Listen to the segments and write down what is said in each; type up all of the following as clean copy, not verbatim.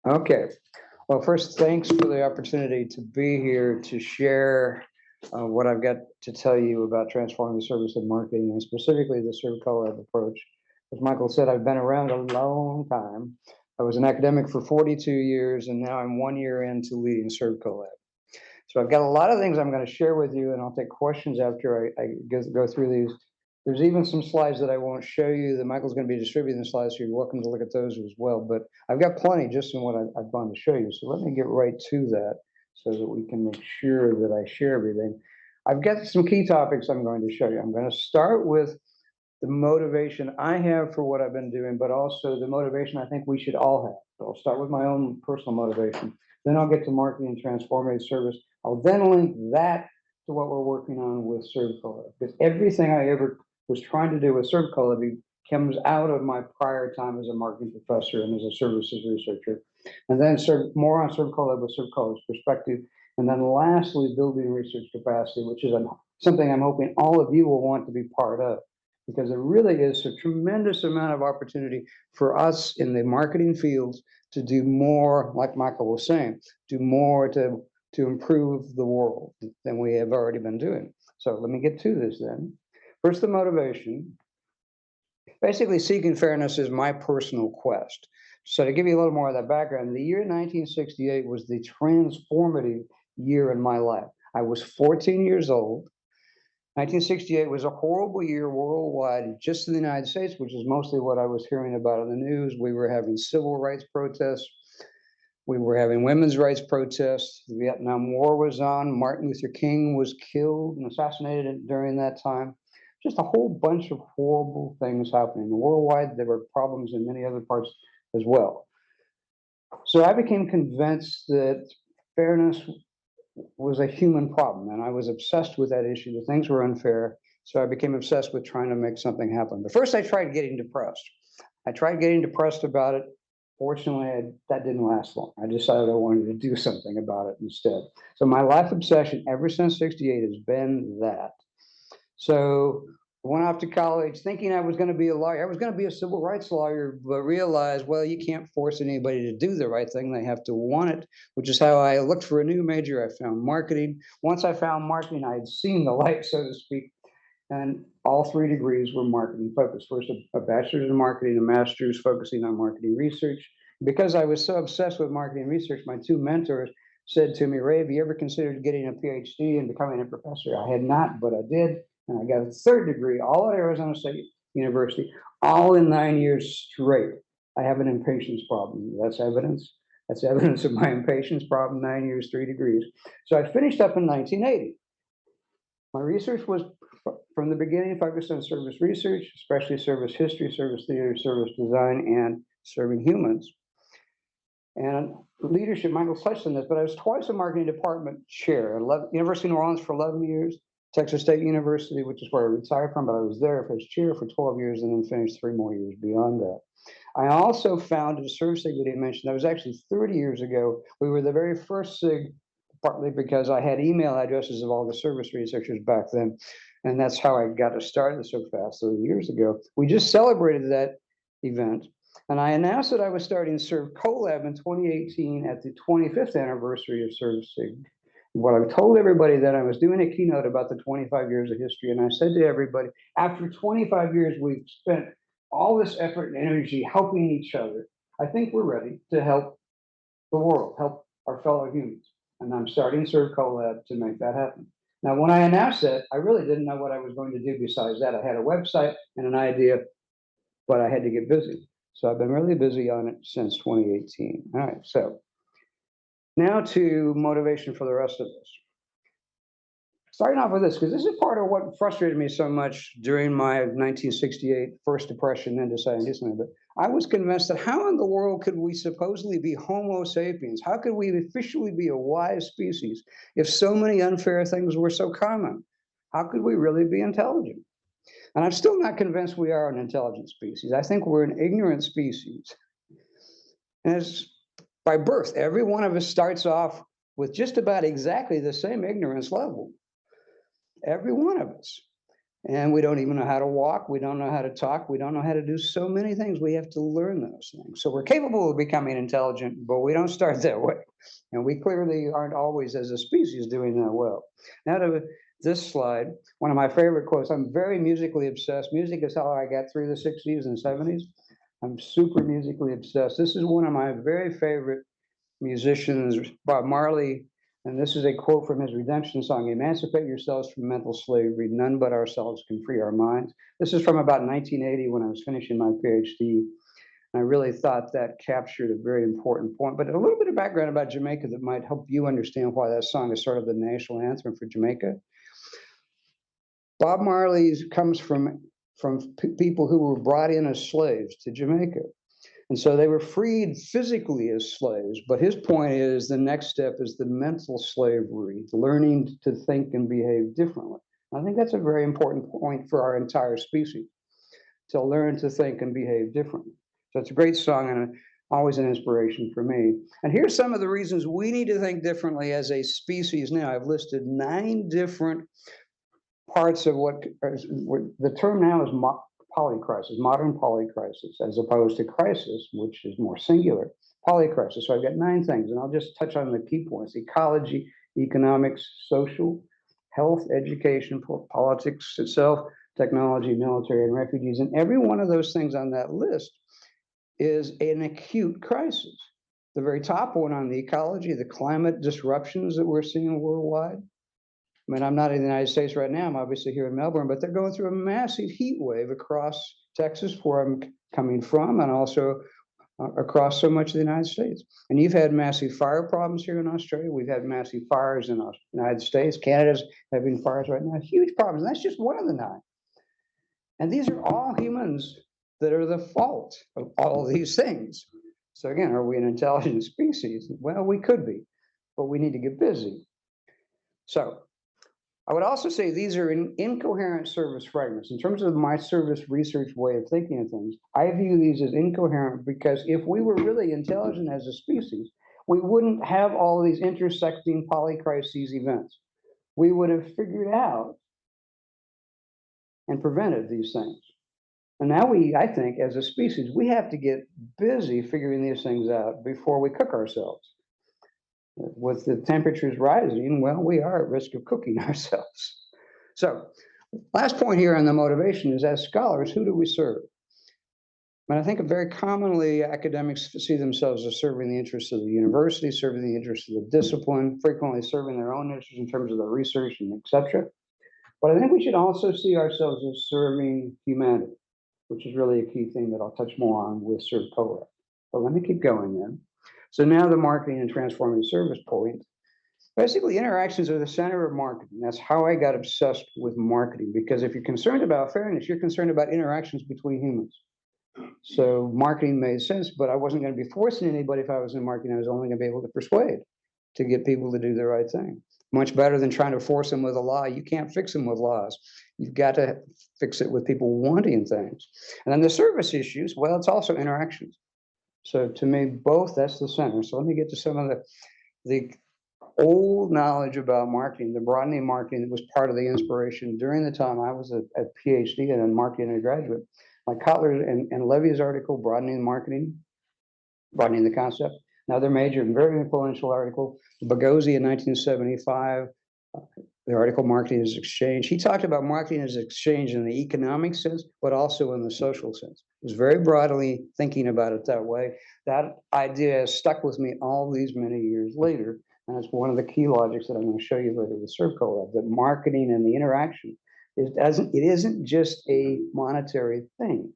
Okay. Well, first, thanks for the opportunity to be here to share what I've got to tell you about transforming the service and marketing, and specifically the ServCollab approach. As Michael said, I've been around a long time. I was an academic for 42 years, and now I'm 1 year into leading ServCollab. So I've got a lot of things I'm going to share with you, and I'll take questions after I go through these. There's even some slides that I won't show you that Michael's going to be distributing the slides, so you're welcome to look at those as well. But I've got plenty just in what I've gone to show you. So let me get right to that so that we can make sure that I share everything. I've got some key topics I'm going to show you. I'm going to start with the motivation I have for what I've been doing, but also the motivation I think we should all have. So I'll start with my own personal motivation. Then I'll get to marketing and transformative service. I'll then link that to what we're working on with ServCollab, because everything I ever was trying to do with ServCollab comes out of my prior time as a marketing professor and as a services researcher. And then more on ServCollab with ServCollab's perspective. And then lastly, building research capacity, which is something I'm hoping all of you will want to be part of, because there really is a tremendous amount of opportunity for us in the marketing fields to do more, like Michael was saying, do more to improve the world than we have already been doing. So let me get to this then. First, the motivation. Basically, seeking fairness is my personal quest. So to give you a little more of that background, the year 1968 was the transformative year in my life. I was 14 years old. 1968 was a horrible year worldwide, just in the United States, which is mostly what I was hearing about in the news. We were having civil rights protests. We were having women's rights protests. The Vietnam War was on. Martin Luther King was killed and assassinated during that time. Just a whole bunch of horrible things happening worldwide. There were problems in many other parts as well. So I became convinced that fairness was a human problem, and I was obsessed with that issue. The things were unfair, so I became obsessed with trying to make something happen. But first, I tried getting depressed. I tried getting depressed about it. Fortunately, that didn't last long. I decided I wanted to do something about it instead. So my life obsession ever since '68 has been that. So I went off to college thinking I was going to be a lawyer. I was going to be a civil rights lawyer, but realized, well, you can't force anybody to do the right thing. They have to want it, which is how I looked for a new major. I found marketing. Once I found marketing, I had seen the light, so to speak. And all 3 degrees were marketing focused. First, a bachelor's in marketing, a master's focusing on marketing research. Because I was so obsessed with marketing research, my 2 mentors said to me, Ray, have you ever considered getting a PhD and becoming a professor? I had not, but I did. And I got a 3rd degree, all at Arizona State University, all in 9 years straight. I have an impatience problem. That's evidence. That's evidence of my impatience problem, 9 years, 3 degrees. So I finished up in 1980. My research was, from the beginning, focused on service research, especially service history, service theory, service design, and serving humans. And leadership, Michael touched on this, but I was twice a marketing department chair at University of New Orleans for 11 years, Texas State University, which is where I retired from, but I was there as chair for 12 years and then finished 3 more years beyond that. I also founded a service SIG that he mentioned. That was actually 30 years ago. We were the very first SIG, partly because I had email addresses of all the service researchers back then. And that's how I got to start this so fast 30 years ago. We just celebrated that event. And I announced that I was starting ServCollab in 2018 at the 25th anniversary of ServSig. What I told everybody that I was doing a keynote about the 25 years of history. And I said to everybody, after 25 years, we've spent all this effort and energy helping each other. I think we're ready to help the world, help our fellow humans. And I'm starting ServCollab to make that happen. Now, when I announced that, I really didn't know what I was going to do besides that. I had a website and an idea, but I had to get busy. So I've been really busy on it since 2018. All right, so now to motivation for the rest of us. Starting off with this, because this is part of what frustrated me so much during my 1968 first depression, then deciding to do something. But I was convinced that how in the world could we supposedly be Homo sapiens? How could we officially be a wise species if so many unfair things were so common? How could we really be intelligent? And I'm still not convinced we are an intelligent species. I think we're an ignorant species. And it's by birth, every one of us starts off with just about exactly the same ignorance level. Every one of us. And we don't even know how to walk. We don't know how to talk. We don't know how to do so many things. We have to learn those things. So we're capable of becoming intelligent, but we don't start that way. And we clearly aren't always, as a species, doing that well. Now to this slide, one of my favorite quotes. I'm very musically obsessed. Music is how I got through the 60s and 70s. I'm super musically obsessed. This is one of my very favorite musicians, Bob Marley, and this is a quote from his redemption song: "Emancipate yourselves from mental slavery. None but ourselves can free our minds." This is from about 1980 when I was finishing my PhD. I really thought that captured a very important point. But a little bit of background about Jamaica that might help you understand why that song is sort of the national anthem for Jamaica. Bob Marley comes from people who were brought in as slaves to Jamaica. And so they were freed physically as slaves. But his point is the next step is the mental slavery, learning to think and behave differently. I think that's a very important point for our entire species, to learn to think and behave differently. So it's a great song and always an inspiration for me. And here's some of the reasons we need to think differently as a species now. I've listed 9 different parts of what the term now is polycrisis, modern polycrisis, as opposed to crisis, which is more singular. Polycrisis. So I've got 9 things, and I'll just touch on the key points: ecology, economics, social, health, education, politics itself, technology, military, and refugees. And every one of those things on that list is an acute crisis. The very top one on the ecology, the climate disruptions that we're seeing worldwide. I mean, I'm not in the United States right now. I'm obviously here in Melbourne, but they're going through a massive heat wave across Texas, where I'm coming from, and also across so much of the United States. And you've had massive fire problems here in Australia. We've had massive fires in the United States. Canada's having fires right now, huge problems. And that's just one of the 9. And these are all humans that are the fault of all of these things. So again, are we an intelligent species? Well, we could be, but we need to get busy. So I would also say these are incoherent service fragments. In terms of my service research way of thinking of things, I view these as incoherent because if we were really intelligent as a species, we wouldn't have all these intersecting polycrises events. We would have figured out and prevented these things. And now I think, as a species, we have to get busy figuring these things out before we cook ourselves. With the temperatures rising, well, we are at risk of cooking ourselves. So, last point here on the motivation is, as scholars, who do we serve? And I think very commonly academics see themselves as serving the interests of the university, serving the interests of the discipline, frequently serving their own interests in terms of their research and etc. But I think we should also see ourselves as serving humanity, which is really a key thing that I'll touch more on with ServCollab. But let me keep going then. So now the marketing and transformative service point. Basically, interactions are the center of marketing. That's how I got obsessed with marketing, because if you're concerned about fairness, you're concerned about interactions between humans. So marketing made sense, but I wasn't going to be forcing anybody. If I was in marketing, I was only going to be able to persuade to get people to do the right thing. Much better than trying to force them with a law. You can't fix them with laws. You've got to fix it with people wanting things. And then the service issues, well, it's also interactions. So to me, both, that's the center. So let me get to some of the old knowledge about marketing, the broadening marketing that was part of the inspiration during the time I was a PhD and a marketing undergraduate. Like Kotler and Levy's article, Broadening Marketing, Broadening the Concept. Another major and very influential article, Boghossian in 1975, the article Marketing as Exchange. He talked about marketing as exchange in the economic sense, but also in the social sense. He was very broadly thinking about it that way. That idea has stuck with me all these many years later, and it's one of the key logics that I'm going to show you later with ServCollab, that marketing and the interaction it isn't just a monetary thing.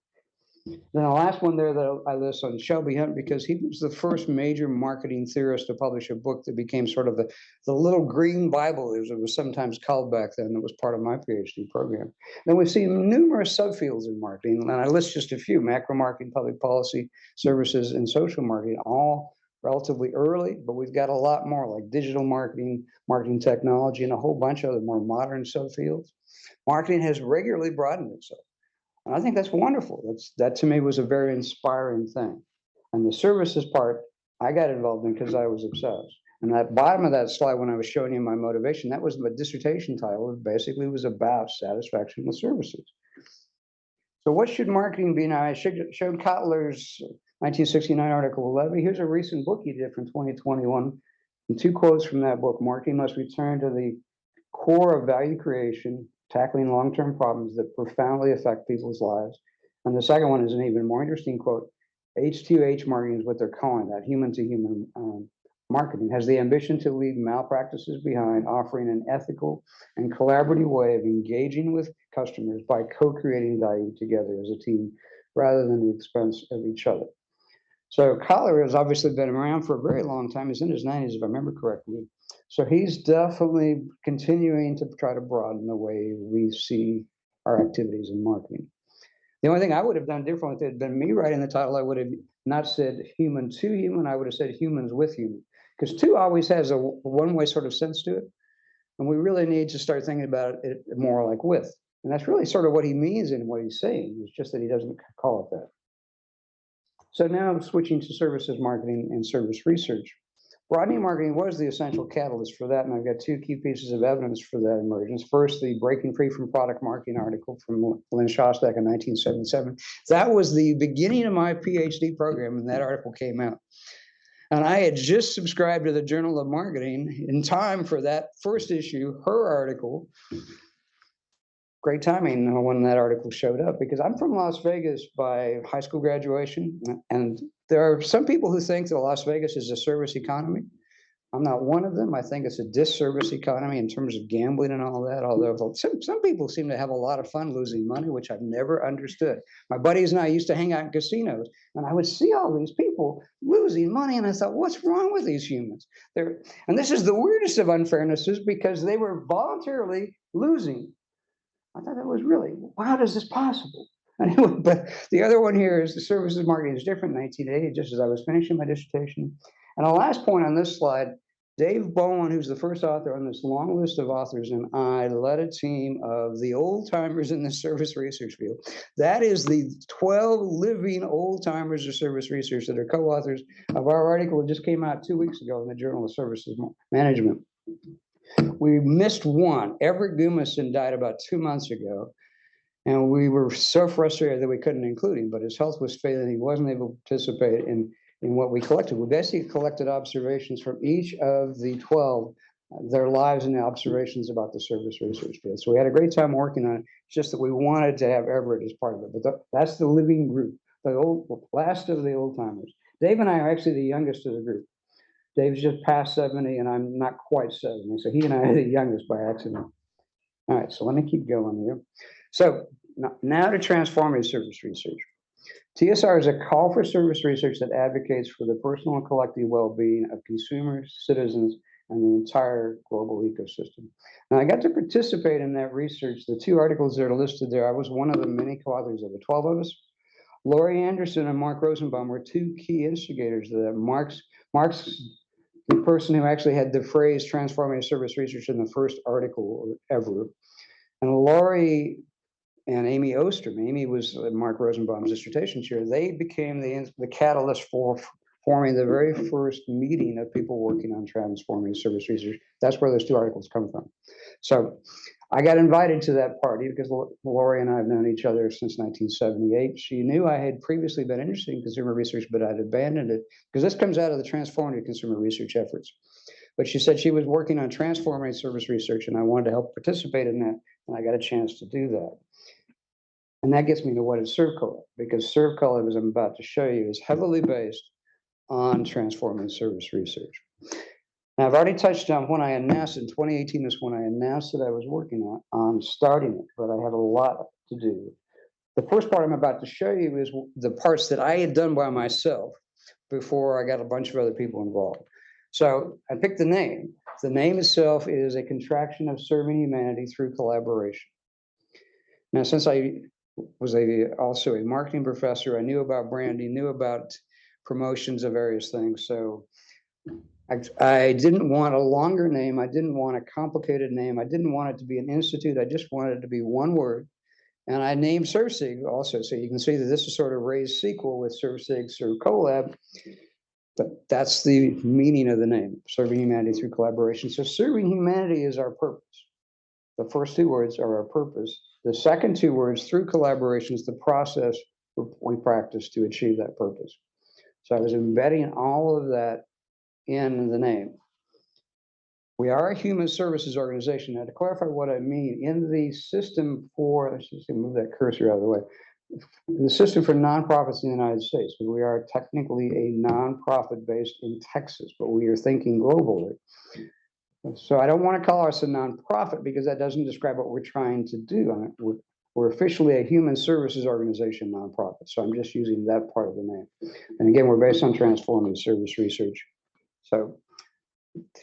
Then the last one there that I list on Shelby Hunt, because he was the first major marketing theorist to publish a book that became sort of the little green Bible, as it was sometimes called back then, that was part of my PhD program. Then we've seen numerous subfields in marketing, and I list just a few: macro marketing, public policy, services, and social marketing, all relatively early, but we've got a lot more, like digital marketing, marketing technology, and a whole bunch of the more modern subfields. Marketing has regularly broadened itself. And I think that's wonderful. That to me was a very inspiring thing. And the services part, I got involved in because I was obsessed. And at the bottom of that slide, when I was showing you my motivation, that was my dissertation title. It basically was about satisfaction with services. So what should marketing be now? I showed Kotler's 1969 article 11. Here's a recent book he did from 2021. And two quotes from that book: marketing must return to the core of value creation, tackling long-term problems that profoundly affect people's lives. And the second one is an even more interesting quote. H2H marketing is what they're calling that, human-to-human marketing, has the ambition to leave malpractices behind, offering an ethical and collaborative way of engaging with customers by co-creating value together as a team rather than at the expense of each other. So Kotler has obviously been around for a very long time. He's in his 90s, if I remember correctly. So he's definitely continuing to try to broaden the way we see our activities in marketing. The only thing I would have done differently if it had been me writing the title, I would have not said human to human, I would have said humans with human. Because to always has a one-way sort of sense to it. And we really need to start thinking about it more like with. And that's really sort of what he means in what he's saying. It's just that he doesn't call it that. So now I'm switching to services marketing and service research. Broadening marketing was the essential catalyst for that, and I've got two key pieces of evidence for that emergence. First, the Breaking Free from Product Marketing article from Lynn Shostak in 1977. That was the beginning of my PhD program, and that article came out. And I had just subscribed to the Journal of Marketing in time for that first issue, her article. Great timing when that article showed up, because I'm from Las Vegas by high school graduation. And there are some people who think that Las Vegas is a service economy. I'm not one of them. I think it's a disservice economy in terms of gambling and all that. Although some people seem to have a lot of fun losing money, which I've never understood. My buddies and I used to hang out in casinos, and I would see all these people losing money, and I thought, what's wrong with these humans? And this is the weirdest of unfairnesses, because they were voluntarily losing. I thought that was really, how is this possible? Anyway, but the other one here is the services marketing is different in 1980, just as I was finishing my dissertation. And the last point on this slide, Dave Bowen, who's the first author on this long list of authors, and I led a team of the old timers in the service research field. That is the 12 living old timers of service research that are co-authors of our article that just came out 2 weeks ago in the Journal of Services Management. We missed one. Everett Gumason died about 2 months ago. And we were so frustrated that we couldn't include him, but his health was failing. He wasn't able to participate in what we collected. We basically collected observations from each of the 12, their lives and the observations about the service research field. So we had a great time working on it. It's just that we wanted to have Everett as part of it. But that's the living group, the last of the old timers. Dave and I are actually the youngest of the group. Dave's just past 70, and I'm not quite 70. So he and I are the youngest by accident. All right, so let me keep going here. So now to transformative service research. TSR is a call for service research that advocates for the personal and collective well-being of consumers, citizens, and the entire global ecosystem. Now, I got to participate in that research. The two articles that are listed there, I was one of the many co-authors of the 12 of us. Laurie Anderson and Mark Rosenbaum were two key instigators of that. Mark's the person who actually had the phrase transformative service research in the first article ever. And Laurie and Amy Osterman, Amy was Mark Rosenbaum's dissertation chair, they became the catalyst for forming the very first meeting of people working on transformative service research. That's where those two articles come from. So I got invited to that party because Laurie and I have known each other since 1978. She knew I had previously been interested in consumer research, but I'd abandoned it because this comes out of the transformative consumer research efforts. But she said she was working on transformative service research, and I wanted to help participate in that, and I got a chance to do that. And that gets me to what is ServCollab, because ServCollab, as I'm about to show you, is heavily based on transformative service research. Now, I've already touched on when I announced in 2018 is when I announced that I was working on starting it, but I had a lot to do. The first part I'm about to show you is the parts that I had done by myself before I got a bunch of other people involved. So I picked the name. The name itself is a contraction of serving humanity through collaboration. Now, since I was also a marketing professor, I knew about branding, knew about promotions of various things. So I didn't want a longer name. I didn't want a complicated name. I didn't want it to be an institute. I just wanted it to be one word. And I named ServCig also. So you can see that this is sort of Ray's sequel with ServCig, ServCollab. But that's the meaning of the name, serving humanity through collaboration. So serving humanity is our purpose. The first two words are our purpose. The second two words, through collaboration, is the process we practice to achieve that purpose. So I was embedding all of that in the name. We are a human services organization. Now, to clarify what I mean, in the system for, let's just move that cursor out of the way, the system for nonprofits in the United States, we are technically a nonprofit based in Texas, but we are thinking globally. So I don't want to call us a nonprofit because that doesn't describe what we're trying to do. We're officially a human services organization nonprofit. So I'm just using that part of the name. And again, we're based on transformative service research. So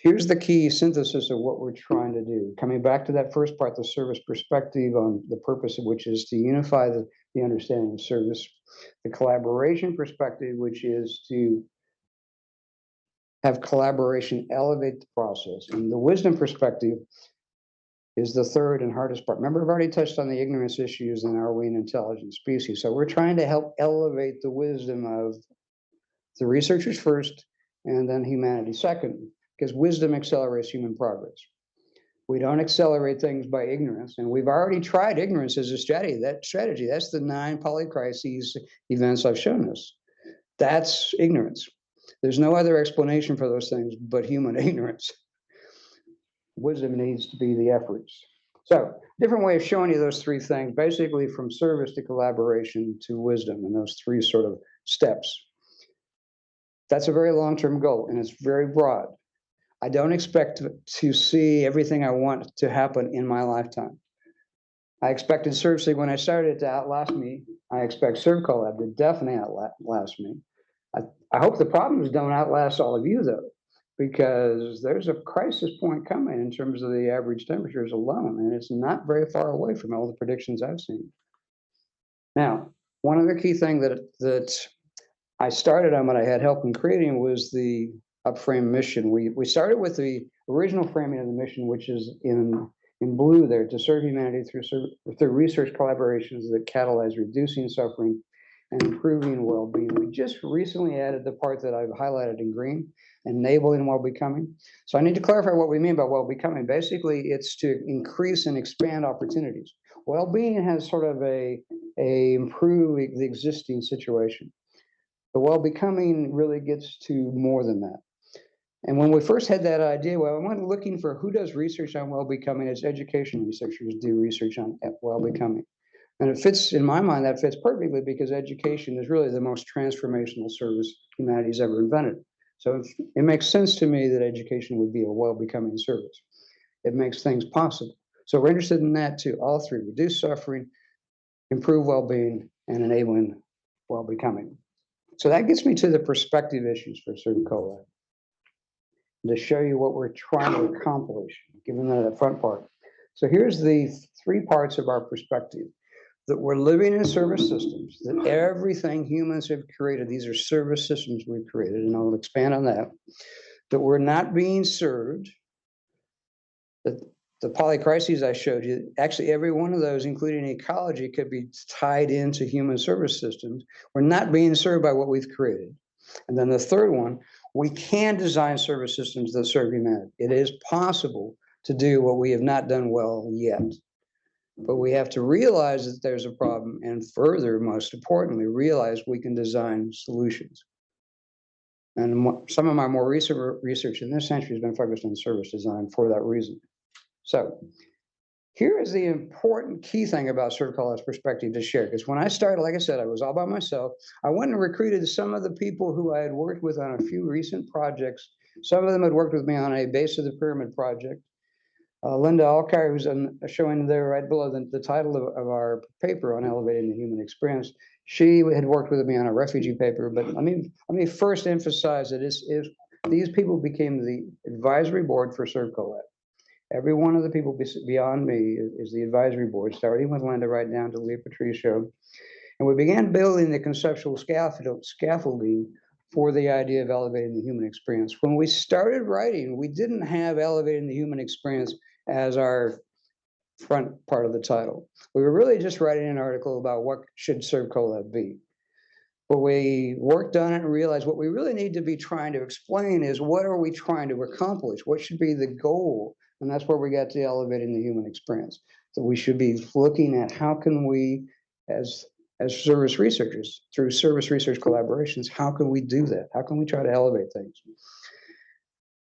here's the key synthesis of what we're trying to do. Coming back to that first part, the service perspective on the purpose of which is to unify the understanding of service. The collaboration perspective, which is to have collaboration elevate the process. And the wisdom perspective is the third and hardest part. Remember, I've already touched on the ignorance issues in are we an intelligent species? So we're trying to help elevate the wisdom of the researchers first, and then humanity second, because wisdom accelerates human progress. We don't accelerate things by ignorance, and we've already tried ignorance as a strategy. That's the 9 polycrises events I've shown us. That's ignorance. There's no other explanation for those things but human ignorance. Wisdom needs to be the efforts. So, different way of showing you those 3 things, basically from service to collaboration to wisdom, and those 3 sort of steps. That's a very long-term goal, and it's very broad. I don't expect to see everything I want to happen in my lifetime. I expected ServCollab when I started to outlast me. I expect ServCollab to definitely outlast me. I hope the problems don't outlast all of you, though, because there's a crisis point coming in terms of the average temperatures alone, and it's not very far away from all the predictions I've seen. Now, one other key thing that I started on, what I had help in creating, was the upframe mission. We started with the original framing of the mission, which is in blue there, to serve humanity through research collaborations that catalyze reducing suffering and improving well-being. We just recently added the part that I've highlighted in green, enabling well-becoming. So I need to clarify what we mean by well-becoming. Basically, it's to increase and expand opportunities. Well-being has sort of a improve the existing situation. The well-becoming really gets to more than that. And when we first had that idea, well, I went looking for who does research on well-becoming. As education researchers do research on well-becoming. And it fits, in my mind, that fits perfectly, because education is really the most transformational service humanity's ever invented. So it makes sense to me that education would be a well-becoming service. It makes things possible. So we're interested in that too, all 3: reduce suffering, improve well-being, and enabling well-becoming. So that gets me to the perspective issues for ServCollab, to show you what we're trying to accomplish, given that front part. So here's the 3 parts of our perspective: that we're living in service systems, that everything humans have created, these are service systems we've created, and I'll expand on that, that we're not being served, that the polycrises I showed you, actually every one of those, including ecology, could be tied into human service systems. We're not being served by what we've created. And then the third one, we can design service systems that serve humanity. It is possible to do what we have not done well yet. But we have to realize that there's a problem, and further, most importantly, realize we can design solutions. And some of my more recent research in this century has been focused on service design for that reason. So here is the important key thing about ServCollab's perspective to share. Because when I started, like I said, I was all by myself. I went and recruited some of the people who I had worked with on a few recent projects. Some of them had worked with me on a base of the pyramid project. Linda Alkire, who's showing there right below the title of our paper on elevating the human experience, she had worked with me on a refugee paper. But let me first emphasize that these people became the advisory board for ServCollab. Every one of the people beyond me is the advisory board, starting with Linda right down to Leah Patricio. And we began building the conceptual scaffolding for the idea of elevating the human experience. When we started writing, we didn't have elevating the human experience as our front part of the title. We were really just writing an article about what should ServCollab be. But we worked on it and realized what we really need to be trying to explain is what are we trying to accomplish? What should be the goal? And that's where we got to elevating the human experience. So we should be looking at how can we, as service researchers, through service research collaborations, how can we do that? How can we try to elevate things?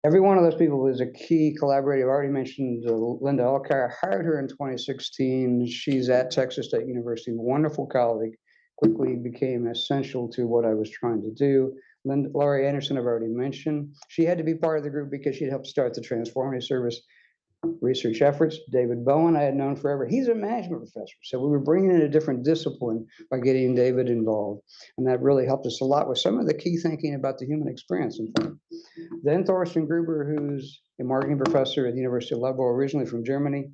Every one of those people is a key collaborator. I've already mentioned Linda Elkire. I hired her in 2016. She's at Texas State University, a wonderful colleague, quickly became essential to what I was trying to do. Laurie Anderson, I've already mentioned. She had to be part of the group because she'd helped start the Transformative Service research efforts. David Bowen, I had known forever. He's a management professor. So we were bringing in a different discipline by getting David involved. And that really helped us a lot with some of the key thinking about the human experience, in fact. Then Thorsten Gruber, who's a marketing professor at the University of Leipzig, originally from Germany.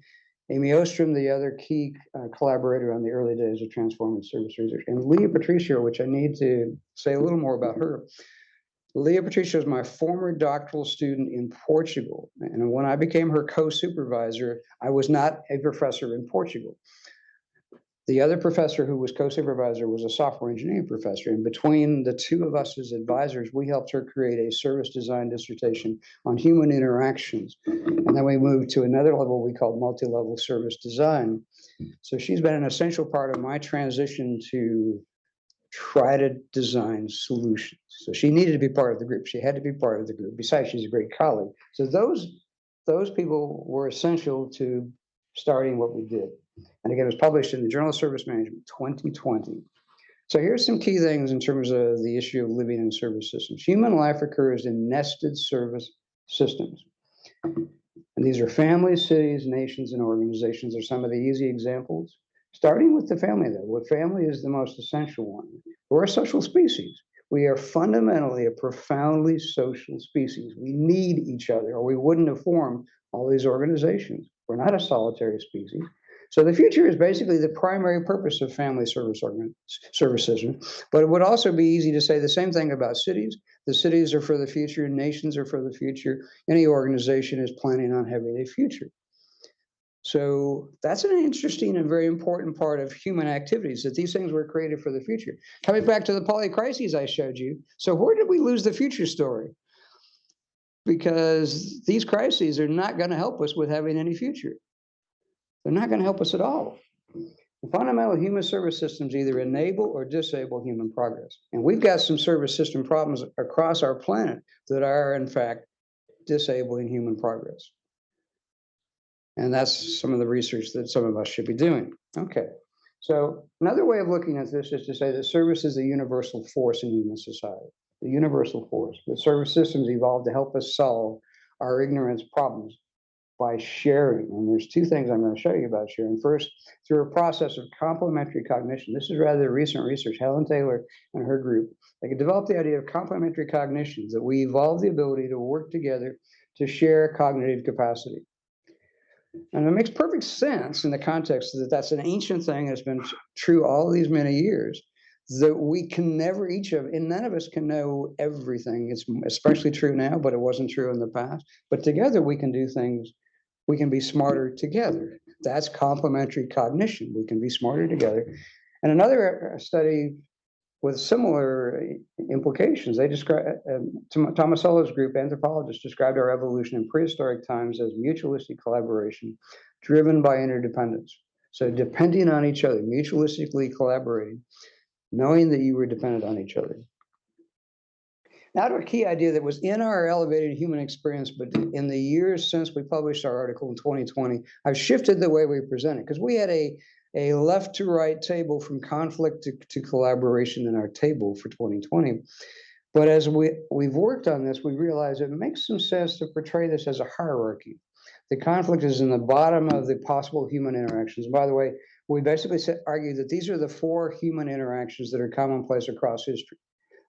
Amy Ostrom, the other key collaborator on the early days of transformative service research. And Leah Patricio, which I need to say a little more about her. Leah Patricio is my former doctoral student in Portugal. And when I became her co-supervisor, I was not a professor in Portugal. The other professor who was co-supervisor was a software engineering professor. And between the two of us as advisors, we helped her create a service design dissertation on human interactions. And then we moved to another level we called multi-level service design. So she's been an essential part of my transition to try to design solutions. So she needed to be part of the group. She had to be part of the group. Besides, she's a great colleague. So those people were essential to starting what we did. And again, it was published in the Journal of Service Management 2020. So here's some key things in terms of the issue of living in service systems. Human life occurs in nested service systems. And these are families, cities, nations, and organizations are some of the easy examples. Starting with the family, though, what family is the most essential one. We're a social species. We are fundamentally a profoundly social species. We need each other, or we wouldn't have formed all these organizations. We're not a solitary species. So the future is basically the primary purpose of family service systems. But it would also be easy to say the same thing about cities. The cities are for the future, nations are for the future. Any organization is planning on having a future. So that's an interesting and very important part of human activities, that these things were created for the future. Coming back to the polycrises I showed you. So where did we lose the future story? Because these crises are not going to help us with having any future. They're not going to help us at all. The fundamental human service systems either enable or disable human progress. And we've got some service system problems across our planet that are, in fact, disabling human progress. And that's some of the research that some of us should be doing. Okay, so another way of looking at this is to say that service is a universal force in human society, the universal force. The service systems evolved to help us solve our ignorance problems by sharing. And there's two things I'm going to show you about sharing. First, through a process of complementary cognition. This is rather recent research. Helen Taylor and her group, they could develop the idea of complementary cognitions, that we evolve the ability to work together to share cognitive capacity. And it makes perfect sense in the context that that's an ancient thing that's been true all these many years, that we can never and none of us can know everything. It's especially true now, but it wasn't true in the past. But together we can do things, we can be smarter together. That's complementary cognition. We can be smarter together. And another study with similar implications, they describe, Tomasello's group, anthropologists, described our evolution in prehistoric times as mutualistic collaboration driven by interdependence. So depending on each other, mutualistically collaborating, knowing that you were dependent on each other. Now to a key idea that was in our elevated human experience, but in the years since we published our article in 2020, I've shifted the way we present it, because we had a left to right table from conflict to collaboration in our table for 2020. But as we've worked on this, we realized it makes some sense to portray this as a hierarchy. The conflict is in the bottom of the possible human interactions. By the way, we basically argue that these are the 4 human interactions that are commonplace across history.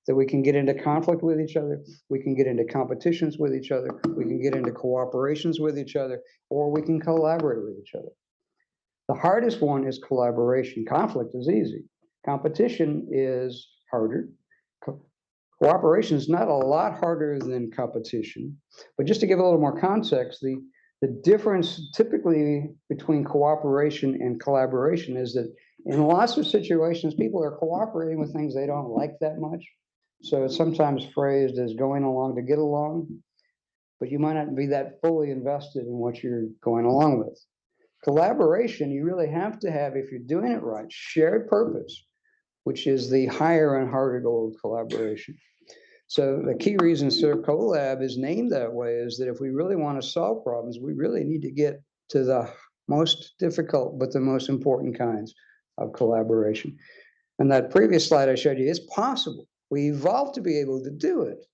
That we can get into conflict with each other, we can get into competitions with each other, we can get into cooperations with each other, or we can collaborate with each other. The hardest one is collaboration. Conflict is easy. Competition is harder. Cooperation is not a lot harder than competition. But just to give a little more context, the difference typically between cooperation and collaboration is that In lots of situations, people are cooperating with things they don't like that much. So it's sometimes phrased as going along to get along, but you might not be that fully invested in what you're going along with. Collaboration, you really have to have, if you're doing it right, shared purpose, which is the higher and harder goal of collaboration. So the key reason ServCollab is named that way is that if we really want to solve problems, we really need to get to the most difficult but the most important kinds of collaboration. And that previous slide I showed you, it's possible. We evolved to be able to do it,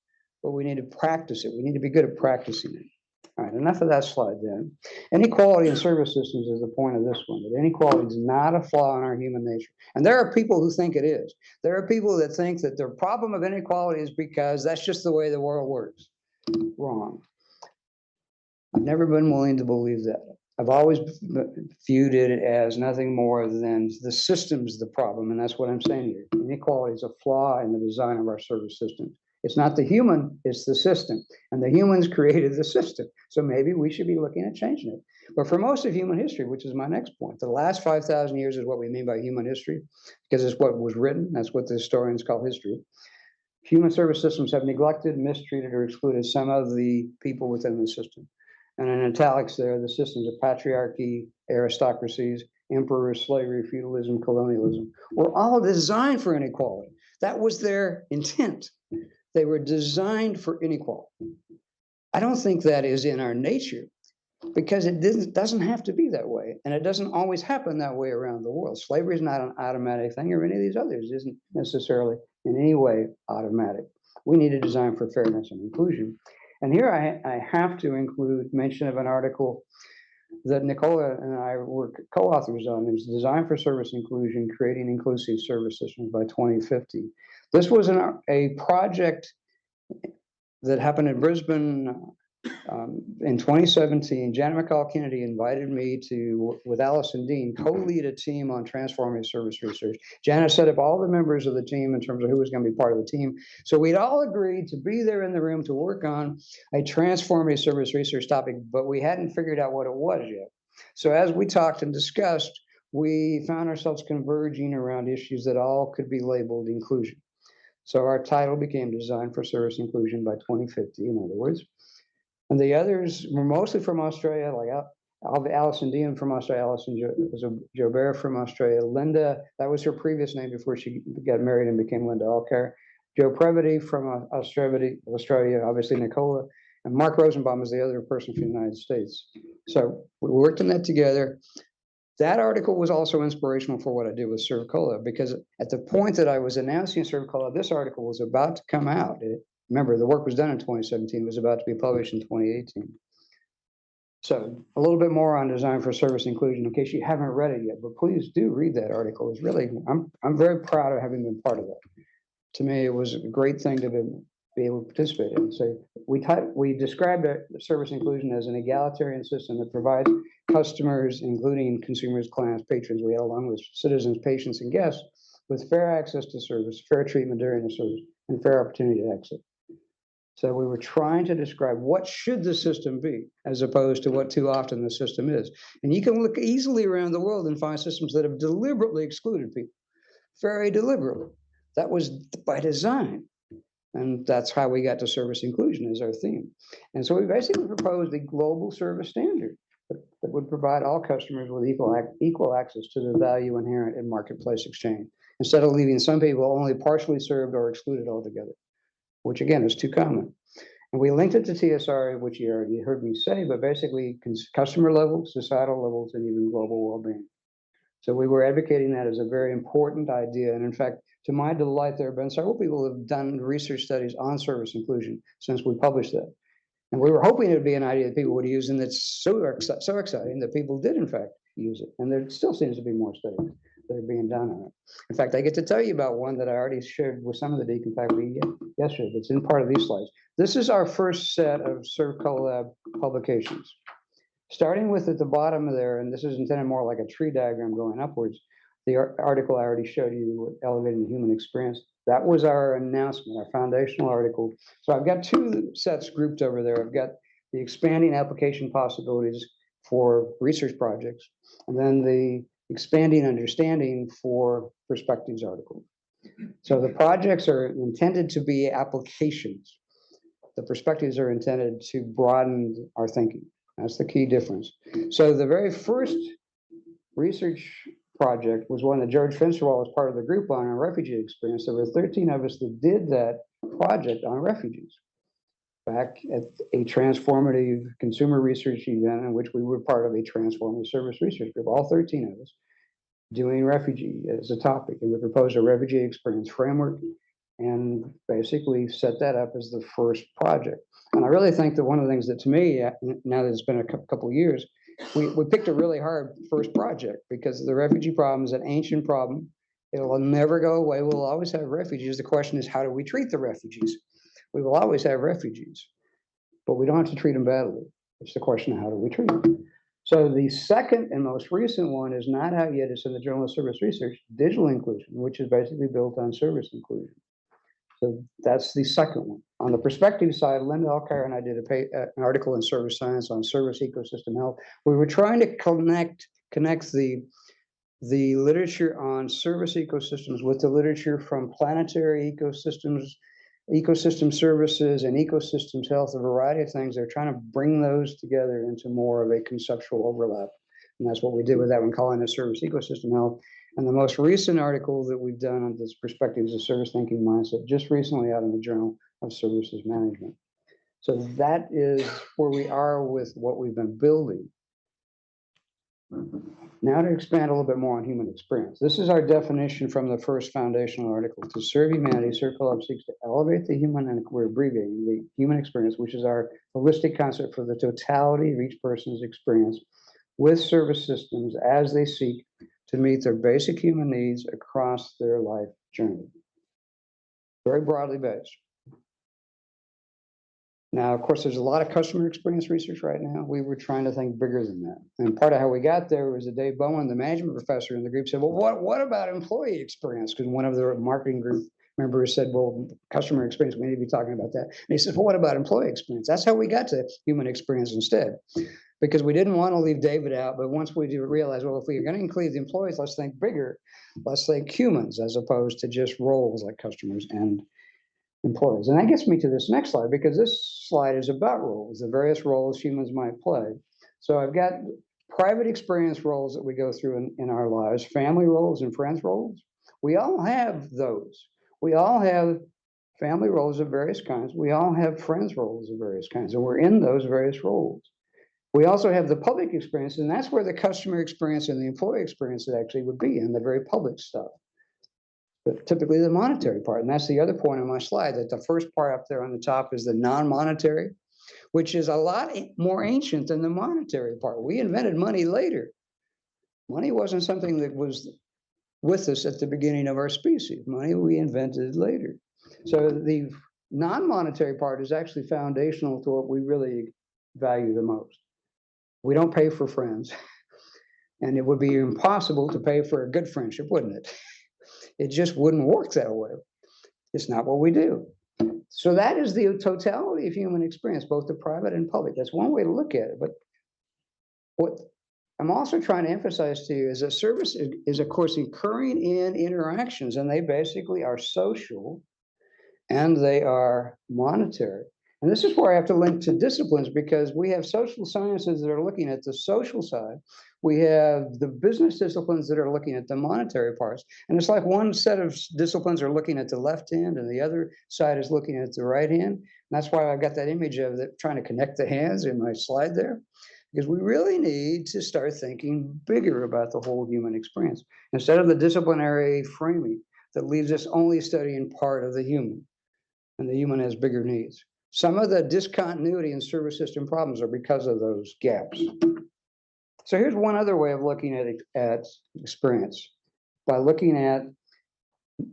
but we need to practice it. We need to be good at practicing it. All right, enough of that slide then. Inequality in service systems is the point of this one. That inequality is not a flaw in our human nature. And there are people who think it is. There are people that think that the problem of inequality is because that's just the way the world works. Wrong. I've never been willing to believe that. I've always viewed it as nothing more than the system's the problem, and that's what I'm saying here. Inequality is a flaw in the design of our service systems. It's not the human, it's the system. And the humans created the system. So maybe we should be looking at changing it. But for most of human history, which is my next point, the last 5,000 years is what we mean by human history, because it's what was written. That's what the historians call history. Human service systems have neglected, mistreated, or excluded some of the people within the system. And in italics there, the systems of patriarchy, aristocracies, emperors, slavery, feudalism, colonialism were all designed for inequality. That was their intent. They were designed for inequality. I don't think that is in our nature because it doesn't have to be that way. And it doesn't always happen that way around the world. Slavery is not an automatic thing, or any of these others isn't necessarily in any way automatic. We need to design for fairness and inclusion. And here I have to include mention of an article that Nicola and I were co-authors on. It was Design for Service Inclusion, Creating Inclusive Service Systems by 2050. This was a project that happened in Brisbane in 2017. Janet McCall Kennedy invited me to, with Allison Dean, co-lead a team on transformative service research. Janet set up all the members of the team in terms of who was going to be part of the team. So we'd all agreed to be there in the room to work on a transformative service research topic, but we hadn't figured out what it was yet. So as we talked and discussed, we found ourselves converging around issues that all could be labeled inclusion. So our title became Design for Service Inclusion by 2050, in other words. And the others were mostly from Australia, like Alison Dean from Australia, Alison Jobert from Australia, Linda, that was her previous name before she got married and became Linda Alcar, Joe Previty from Australia, obviously Nicola, and Mark Rosenbaum is the other person from the United States. So we worked on that together. That article was also inspirational for what I did with ServCollab, because at the point that I was announcing ServCollab, this article was about to come out. Remember, the work was done in 2017, it was about to be published in 2018. So a little bit more on Design for Service Inclusion, in case you haven't read it yet, but please do read that article. It's really, I'm very proud of having been part of that. To me, it was a great thing to be able to participate in. So we described service inclusion as an egalitarian system that provides customers, including consumers, clients, patrons, we along with citizens, patients, and guests, with fair access to service, fair treatment during the service, and fair opportunity to exit. So we were trying to describe what should the system be, as opposed to what too often the system is. And you can look easily around the world and find systems that have deliberately excluded people, very deliberately. That was by design. And that's how we got to service inclusion as our theme. And so we basically proposed a global service standard that would provide all customers with equal access to the value inherent in marketplace exchange, instead of leaving some people only partially served or excluded altogether, which again is too common. And we linked it to TSR, which you already heard me say, but basically customer level, societal levels, and even global well-being. So we were advocating that as a very important idea. And in fact, to my delight, there have been several people who have done research studies on service inclusion since we published that. And we were hoping it would be an idea that people would use, and it's so exciting that people did, in fact, use it. And there still seems to be more studies that are being done on it. In fact, I get to tell you about one that I already shared with some of the Deakin faculty yesterday. It's in part of these slides. This is our first set of ServCollab publications. Starting with at the bottom of there, and this is intended more like a tree diagram going upwards, the article I already showed you, Elevating the Human Experience, that was our announcement, our foundational article. So I've got two sets grouped over there. I've got the expanding application possibilities for research projects, and then the expanding understanding for perspectives article. So the projects are intended to be applications. The perspectives are intended to broaden our thinking. That's the key difference. So the very first research project was one that George Finsterwall was part of the group on refugee experience. There were 13 of us that did that project on refugees back at a transformative consumer research event in which we were part of a transformative service research group, all 13 of us, doing refugee as a topic. And we proposed a refugee experience framework and basically set that up as the first project. And I really think that one of the things that to me, now that it's been a couple of years, we picked a really hard first project because the refugee problem is an ancient problem. It will never go away. We'll always have refugees. The question is, how do we treat the refugees? We will always have refugees, but we don't have to treat them badly. It's the question of how do we treat them. So the second and most recent one is not out yet. It's in the Journal of Service Research, Digital Inclusion, which is basically built on service inclusion. So that's the second one. On the perspective side, Linda Alkire and I did an article in Service Science on service ecosystem health. We were trying to connect the literature on service ecosystems with the literature from planetary ecosystems, ecosystem services, and ecosystems health, a variety of things. They're trying to bring those together into more of a conceptual overlap. And that's what we did with that one, calling it service ecosystem health. And the most recent article that we've done on this perspective is a service thinking mindset, just recently out in the Journal of Services Management. So that is where we are with what we've been building. Now to expand a little bit more on human experience. This is our definition from the first foundational article. To serve humanity, ServCollab seeks to elevate the human, and we're abbreviating the human experience, which is our holistic concept for the totality of each person's experience with service systems as they seek to meet their basic human needs across their life journey. Very broadly based. Now, of course, there's a lot of customer experience research right now. We were trying to think bigger than that. And part of how we got there was that Dave Bowen, the management professor in the group, said, well, what about employee experience? Because one of the marketing group members said, well, customer experience, we need to be talking about that. And he said, well, what about employee experience? That's how we got to human experience instead. Because we didn't want to leave David out, but once we realized, well, if we're going to include the employees, let's think bigger. Let's think humans as opposed to just roles like customers and employees. And that gets me to this next slide, because this slide is about roles, the various roles humans might play. So I've got private experience roles that we go through in our lives, family roles and friends roles. We all have those. We all have family roles of various kinds. We all have friends roles of various kinds, and we're in those various roles. We also have the public experience, and that's where the customer experience and the employee experience actually would be in the very public stuff. But typically the monetary part, and that's the other point on my slide, that the first part up there on the top is the non-monetary, which is a lot more ancient than the monetary part. We invented money later. Money wasn't something that was with us at the beginning of our species. Money we invented later. So the non-monetary part is actually foundational to what we really value the most. We don't pay for friends, and it would be impossible to pay for a good friendship, wouldn't it? It just wouldn't work that way. It's not what we do. So that is the totality of human experience, both the private and public. That's one way to look at it. But what I'm also trying to emphasize to you is that service is, of course, occurring in interactions, and they basically are social and they are monetary. And this is where I have to link to disciplines, because we have social sciences that are looking at the social side. We have the business disciplines that are looking at the monetary parts. And it's like one set of disciplines are looking at the left hand and the other side is looking at the right hand. And that's why I've got that image of trying to connect the hands in my slide there, because we really need to start thinking bigger about the whole human experience instead of the disciplinary framing that leaves us only studying part of the human, and the human has bigger needs. Some of the discontinuity in service system problems are because of those gaps. So here's one other way of looking at experience, by looking at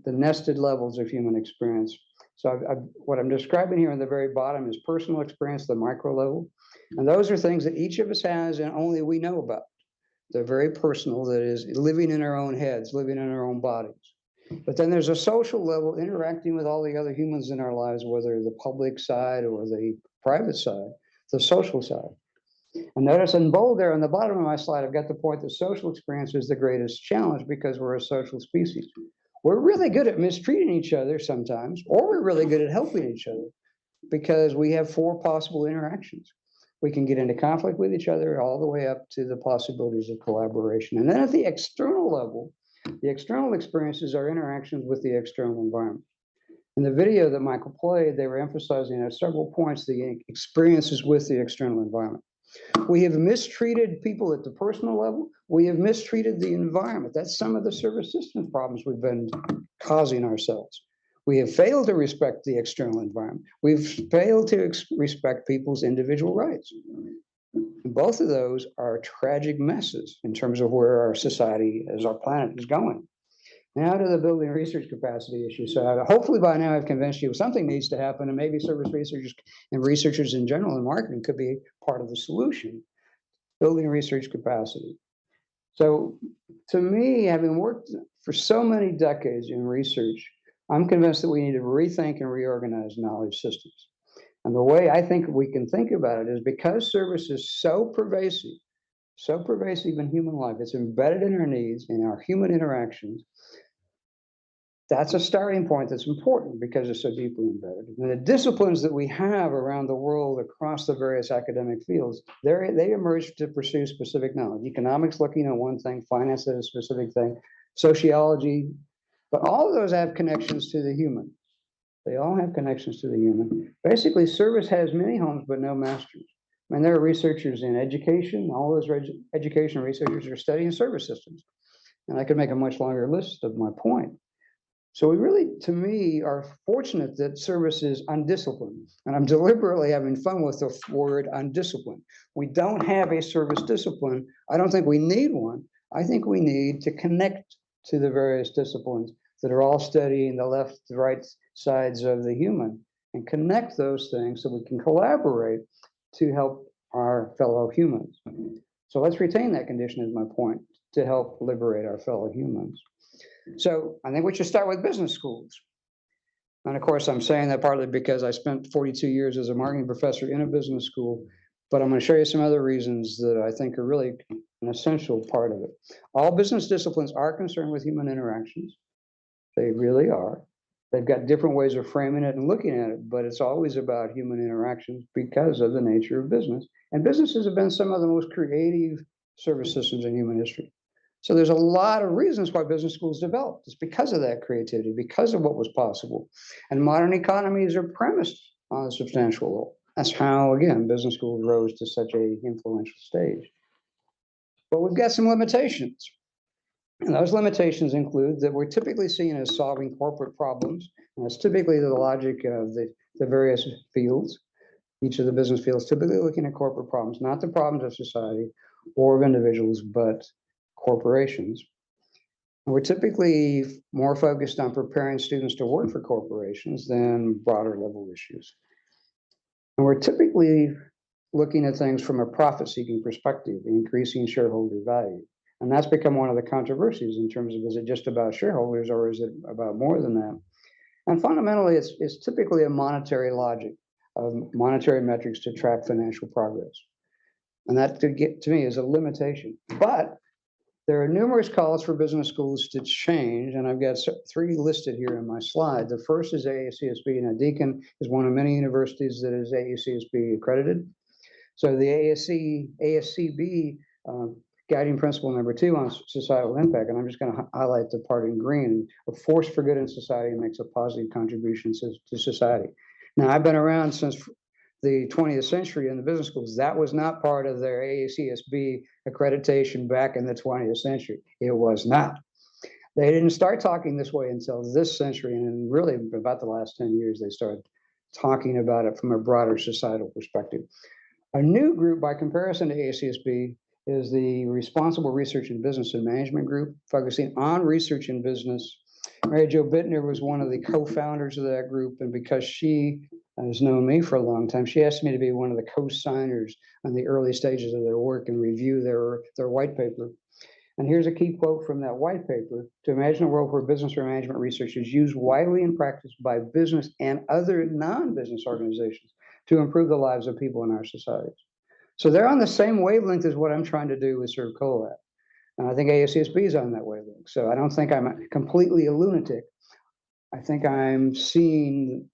the nested levels of human experience. So what I'm describing here in the very bottom is personal experience, the micro level. And those are things that each of us has and only we know about. They're very personal, that is, living in our own heads, living in our own bodies. But then there's a social level, interacting with all the other humans in our lives, whether the public side or the private side, the social side. And notice in bold there on the bottom of my slide, I've got the point that social experience is the greatest challenge because we're a social species. We're really good at mistreating each other sometimes, or we're really good at helping each other because we have four possible interactions. We can get into conflict with each other all the way up to the possibilities of collaboration. And then at the external level, the external experiences are interactions with the external environment. In the video that Michael played, they were emphasizing at several points the experiences with the external environment. We have mistreated people at the personal level. We have mistreated the environment. That's some of the service systems problems we've been causing ourselves. We have failed to respect the external environment. We've failed to respect people's individual rights. And both of those are tragic messes in terms of where our society, as our planet, is going. Now to the building research capacity issue. So hopefully by now I've convinced you something needs to happen, and maybe service researchers and researchers in general in marketing could be part of the solution. Building research capacity. So to me, having worked for so many decades in research, I'm convinced that we need to rethink and reorganize knowledge systems. And the way I think we can think about it is because service is so pervasive in human life, it's embedded in our needs, in our human interactions. That's a starting point that's important because it's so deeply embedded. And the disciplines that we have around the world across the various academic fields, they emerge to pursue specific knowledge. Economics looking at one thing, finance at a specific thing, sociology, but all of those have connections to the human. They all have connections to the human. Basically, service has many homes, but no masters. I mean, there are researchers in education. All those education researchers are studying service systems. And I could make a much longer list of my point. So we really, to me, are fortunate that service is undisciplined. And I'm deliberately having fun with the word undisciplined. We don't have a service discipline. I don't think we need one. I think we need to connect to the various disciplines that are all studying the left, the right sides of the human and connect those things so we can collaborate to help our fellow humans. So let's retain that condition as my point, to help liberate our fellow humans. So I think we should start with business schools. And of course, I'm saying that partly because I spent 42 years as a marketing professor in a business school, but I'm going to show you some other reasons that I think are really an essential part of it. All business disciplines are concerned with human interactions. They really are. They've got different ways of framing it and looking at it, but it's always about human interactions because of the nature of business. And businesses have been some of the most creative service systems in human history. So there's a lot of reasons why business schools developed. It's because of that creativity, because of what was possible. And modern economies are premised on a substantial role. That's how, again, business schools rose to such an influential stage. But we've got some limitations. And those limitations include that we're typically seen as solving corporate problems. And that's typically the logic of the various fields. Each of the business fields typically looking at corporate problems, not the problems of society or of individuals, but corporations. And we're typically more focused on preparing students to work for corporations than broader level issues. And we're typically looking at things from a profit-seeking perspective, increasing shareholder value. And that's become one of the controversies in terms of, is it just about shareholders or is it about more than that? And fundamentally, it's typically a monetary logic of monetary metrics to track financial progress. And that, to me, is a limitation. But there are numerous calls for business schools to change, and I've got three listed here in my slide. The first is AACSB. Now, Deakin is one of many universities that is AACSB accredited. So the ASCB guiding principle number 2 on societal impact, and I'm just going to highlight the part in green: a force for good in society makes a positive contribution to society. Now, I've been around since the 20th century in the business schools. That was not part of their AACSB accreditation back in the 20th century. It was not. They didn't start talking this way until this century, and really about the last 10 years, they started talking about it from a broader societal perspective. A new group, by comparison to AACSB, is the Responsible Research in Business and Management Group, focusing on research in business. Mary Jo Bittner was one of the co-founders of that group, and because she has known me for a long time, she asked me to be one of the co-signers on the early stages of their work and review their white paper. And here's a key quote from that white paper: to imagine a world where business or management research is used widely in practice by business and other non-business organizations to improve the lives of people in our societies. So they're on the same wavelength as what I'm trying to do with ServCollab. And I think ASCSB is on that wavelength. So I don't think I'm completely a lunatic. I think I'm seeing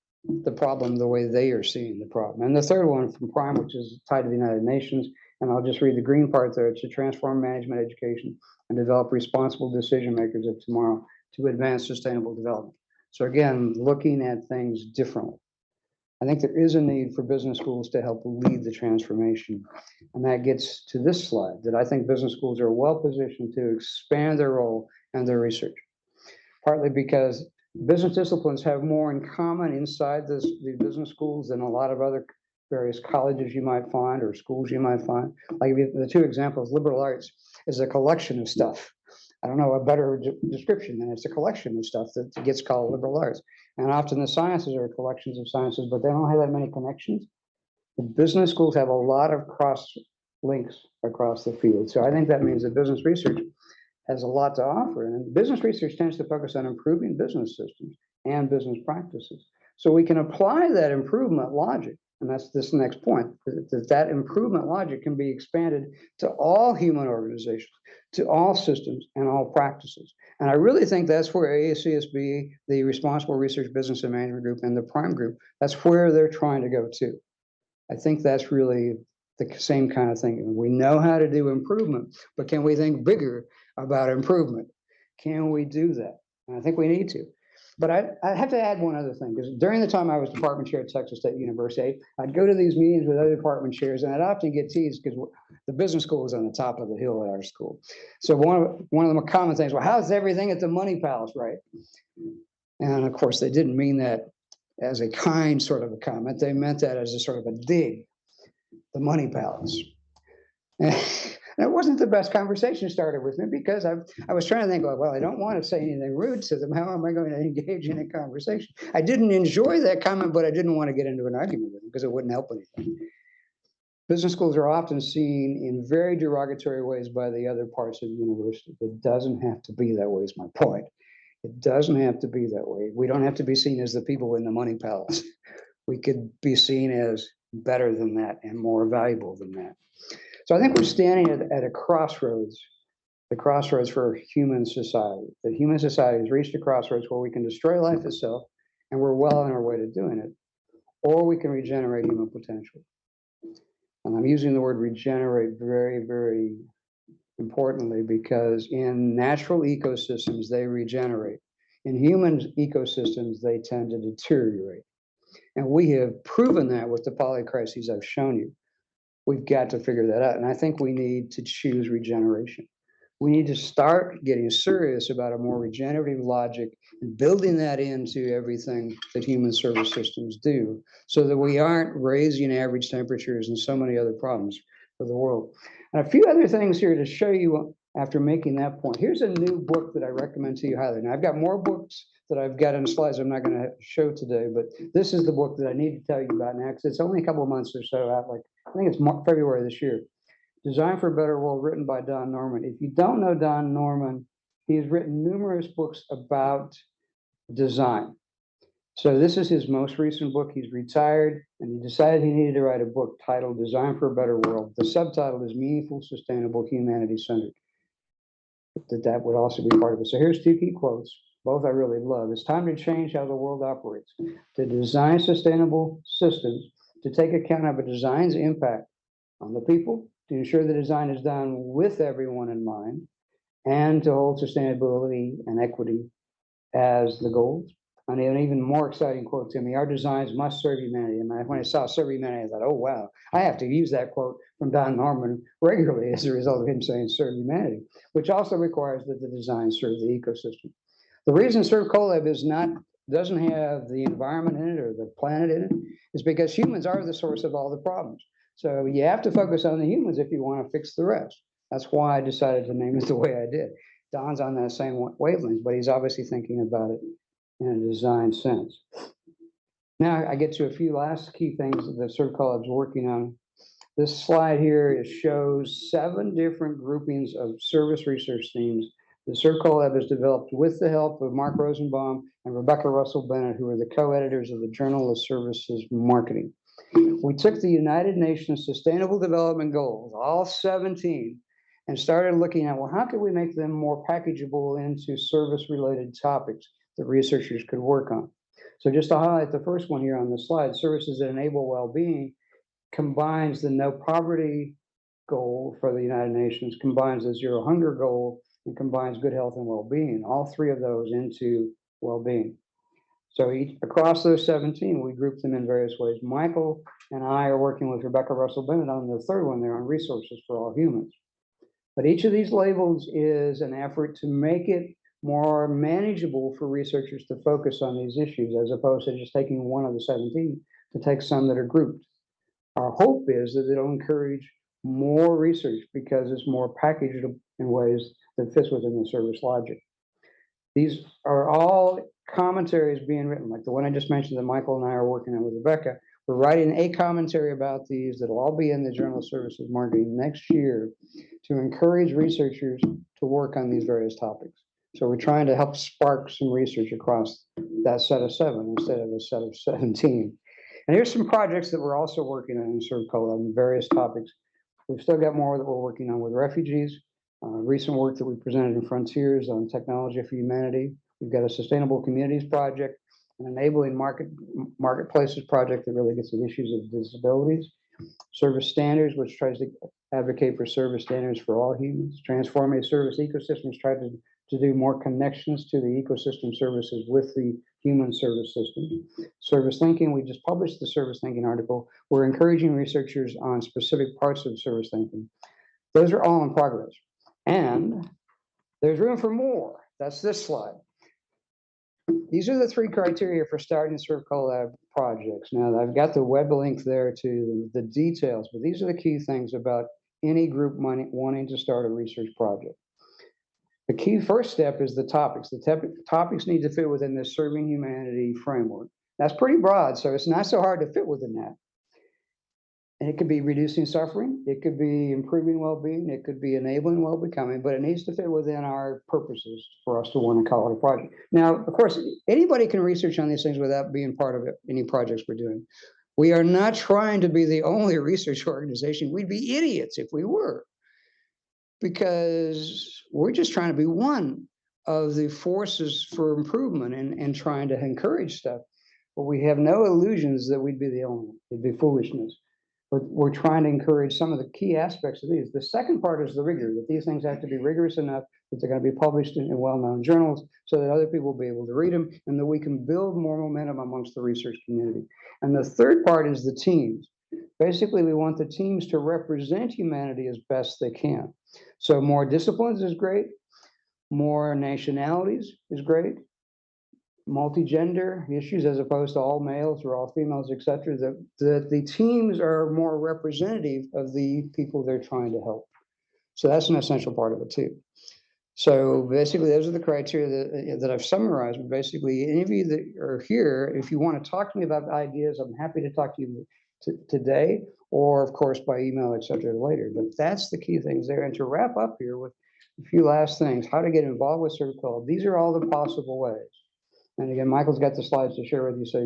the problem the way they are seeing the problem. And the third one from Prime, which is tied to the United Nations, and I'll just read the green part there. It's to transform management education and develop responsible decision makers of tomorrow to advance sustainable development. So again, looking at things differently. I think there is a need for business schools to help lead the transformation. And that gets to this slide, that I think business schools are well positioned to expand their role and their research. Partly because business disciplines have more in common inside the business schools than a lot of other various colleges you might find or schools you might find. Like the two examples, liberal arts is a collection of stuff. I don't know a better description than it's a collection of stuff that gets called liberal arts. And often the sciences are collections of sciences, but they don't have that many connections. The business schools have a lot of cross links across the field. So I think that means that business research has a lot to offer. And business research tends to focus on improving business systems and business practices. So we can apply that improvement logic, and that's this next point, that improvement logic can be expanded to all human organizations, to all systems and all practices. And I really think that's where ASCSB, the Responsible Research Business and Management Group, and the Prime Group, that's where they're trying to go to. I think that's really the same kind of thing. We know how to do improvement, but can we think bigger about improvement? Can we do that? And I think we need to. But I have to add one other thing, because during the time I was department chair at Texas State University, I'd go to these meetings with other department chairs, and I'd often get teased because the business school was on the top of the hill at our school. So one of the common things, well, how's everything at the Money Palace, right? And of course, they didn't mean that as a kind sort of a comment. They meant that as a sort of a dig, the Money Palace. And it wasn't the best conversation started with me, because I was trying to think, well, I don't want to say anything rude to them. How am I going to engage in a conversation? I didn't enjoy that comment, but I didn't want to get into an argument with them because it wouldn't help anything. Business schools are often seen in very derogatory ways by the other parts of the university. It doesn't have to be that way, is my point. It doesn't have to be that way. We don't have to be seen as the people in the Money Palace. We could be seen as better than that and more valuable than that. So I think we're standing at a crossroads, the crossroads for human society. That human society has reached a crossroads where we can destroy life itself, and we're well on our way to doing it, or we can regenerate human potential. And I'm using the word regenerate very, very importantly, because in natural ecosystems, they regenerate. In human ecosystems, they tend to deteriorate. And we have proven that with the polycrises I've shown you. We've got to figure that out. And I think we need to choose regeneration. We need to start getting serious about a more regenerative logic and building that into everything that human service systems do, so that we aren't raising average temperatures and so many other problems for the world. And a few other things here to show you after making that point. Here's a new book that I recommend to you highly. Now, I've got more books that I've got in slides I'm not going to show today, but this is the book that I need to tell you about now, because it's only a couple of months or so out, like I think it's February this year. Design for a Better World, written by Don Norman. If you don't know Don Norman, he has written numerous books about design. So this is his most recent book. He's retired, and he decided he needed to write a book titled Design for a Better World. The subtitle is Meaningful, Sustainable, Humanity-Centered. That would also be part of it. So here's two key quotes, both I really love. It's time to change how the world operates, to design sustainable systems, to take account of a design's impact on the people, to ensure the design is done with everyone in mind, and to hold sustainability and equity as the goals. And an even more exciting quote to me, our designs must serve humanity. And when I saw serve humanity, I thought, oh, wow, I have to use that quote from Don Norman regularly as a result of him saying serve humanity, which also requires that the design serve the ecosystem. The reason ServCollab doesn't have the environment in it or the planet in it is because humans are the source of all the problems. So you have to focus on the humans if you want to fix the rest. That's why I decided to name it the way I did. Don's on that same wavelength, but he's obviously thinking about it in a design sense. Now I get to a few last key things that ServCollab is working on. This slide here shows 7 different groupings of service research themes that ServCollab has developed with the help of Mark Rosenbaum and Rebecca Russell Bennett, who are the co-editors of the Journal of Services Marketing. We took the United Nations Sustainable Development Goals, all 17, and started looking at, well, how could we make them more packageable into service-related topics that researchers could work on? So just to highlight the first one here on the slide, services that enable well-being combines the no poverty goal for the United Nations, combines the zero hunger goal, and combines good health and well-being, all three of those into well-being. So across those 17, we group them in various ways. Michael and I are working with Rebecca Russell Bennett on the third one there on resources for all humans. But each of these labels is an effort to make it more manageable for researchers to focus on these issues, as opposed to just taking one of the 17 to take some that are grouped. Our hope is that it'll encourage more research because it's more packaged in ways that fits within the service logic. These are all commentaries being written, like the one I just mentioned that Michael and I are working on with Rebecca. We're writing a commentary about these that'll all be in the Journal of Services Marketing next year to encourage researchers to work on these various topics. So we're trying to help spark some research across that set of 7 instead of a set of 17. And here's some projects that we're also working on in ServCollab on various topics. We've still got more that we're working on with refugees. Recent work that we presented in Frontiers on technology for humanity. We've got a sustainable communities project, an enabling marketplaces project that really gets at issues of disabilities. Service standards, which tries to advocate for service standards for all humans. Transformative service ecosystems try to do more connections to the ecosystem services with the human service system. Service thinking, we just published the service thinking article. We're encouraging researchers on specific parts of service thinking. Those are all in progress. And there's room for more. That's this slide. These are the 3 criteria for starting ServCollab projects. Now, I've got the web link there to the details, but these are the key things about any group wanting to start a research project. The key first step is the topics. The topics need to fit within this serving humanity framework. That's pretty broad, so it's not so hard to fit within that. And it could be reducing suffering, it could be improving well-being, it could be enabling well-becoming, but it needs to fit within our purposes for us to want to call it a project. Now, of course, anybody can research on these things without being part of any projects we're doing. We are not trying to be the only research organization. We'd be idiots if we were, because we're just trying to be one of the forces for improvement and trying to encourage stuff. But we have no illusions that we'd be the only one. It'd be foolishness. But we're trying to encourage some of the key aspects of these. The second part is the rigor, that these things have to be rigorous enough that they're going to be published in well-known journals so that other people will be able to read them and that we can build more momentum amongst the research community. And the third part is the teams. Basically, we want the teams to represent humanity as best they can. So more disciplines is great, more nationalities is great, multi-gender issues as opposed to all males or all females, etc. That the teams are more representative of the people they're trying to help. So that's an essential part of it too. So basically, those are the criteria that I've summarized. But basically, any of you that are here, if you want to talk to me about ideas, I'm happy to talk to you today, or of course by email, etc. later. But that's the key things there. And to wrap up here with a few last things, how to get involved with ServCollab. These are all the possible ways. And again, Michael's got the slides to share with you, so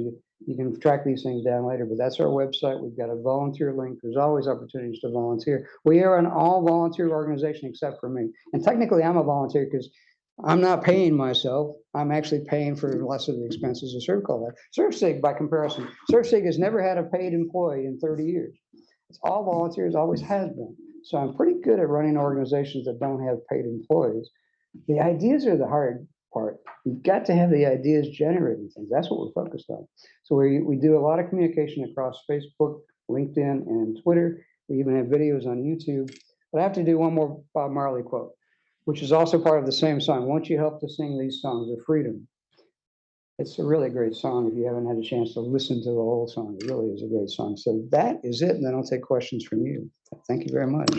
you can track these things down later. But that's our website. We've got a volunteer link. There's always opportunities to volunteer. We are an all-volunteer organization except for me. And technically, I'm a volunteer because I'm not paying myself. I'm actually paying for less of the expenses of ServCollab. ServSig, by comparison, ServSig has never had a paid employee in 30 years. It's all volunteers, always has been. So I'm pretty good at running organizations that don't have paid employees. The ideas are the hard part. You've got to have the ideas generating things. That's what we're focused on. So we do a lot of communication across Facebook, LinkedIn, and Twitter. We even have videos on YouTube. But I have to do one more Bob Marley quote, which is also part of the same song. Won't you help to sing these songs of freedom? It's a really great song if you haven't had a chance to listen to the whole song. It really is a great song. So that is it, and then I'll take questions from you. Thank you very much.